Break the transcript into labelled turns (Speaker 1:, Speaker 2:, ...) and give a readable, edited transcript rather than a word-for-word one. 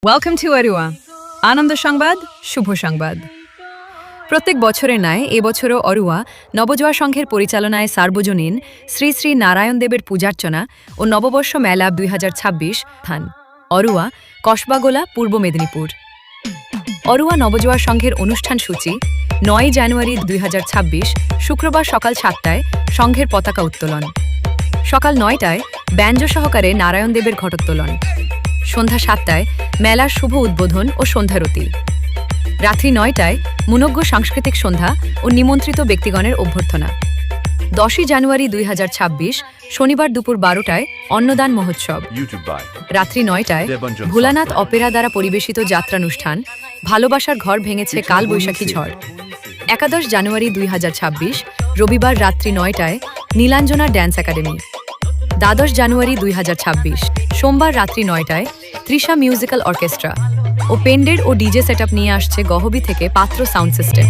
Speaker 1: Welcome to Arua আনন্দ সংবাদ শুভ সংবাদ। প্রত্যেক বছরের ন্যায় এবছরও অরুয়া নবজোয়া সংঘের পরিচালনায় সার্বজনীন শ্রী শ্রী নারায়ণ দেবের পূজার্চনা ও নববর্ষ মেলা 2026 স্থান অরুয়া কসবাগোলা পূর্ব মেদিনীপুর। অরুয়া নবজোয়া সংঘের অনুষ্ঠান সূচি 9 জানুয়ারি 2026 শুক্রবার সকাল 7টায় সংঘের পতাকা উত্তোলন, সকাল 9টায় ব্যঞ্জ সহকারে নারায়ণ দেবের ঘটোত্তোলন, সন্ধ্যা 7টায় মেলার শুভ উদ্বোধন ও সন্ধ্যারতি, রাত্রি 9টায় মনোজ্ঞ সাংস্কৃতিক সন্ধ্যা ও নিমন্ত্রিত ব্যক্তিগণের অভ্যর্থনা। 10 জানুয়ারি 2026 শনিবার দুপুর 12টায় অন্নদান মহোৎসব, রাত্রি 9টায় ভোলানাথ অপেরা দ্বারা পরিবেশিত যাত্রানুষ্ঠান ভালোবাসার ঘর ভেঙেছে কাল বৈশাখী ঝড়। 11 জানুয়ারি 2026 রবিবার রাত্রি 9টায় নীলাঞ্জনা ড্যান্স একাডেমি। 12 জানুয়ারি 2026 সোমবার রাত্রি 9টায় তৃষা মিউজিক্যাল অর্কেস্ট্রা ও পেন্ডের ও ডিজে সেটআপ নিয়ে আসছে গহবি থেকে পাত্র সাউন্ড সিস্টেম।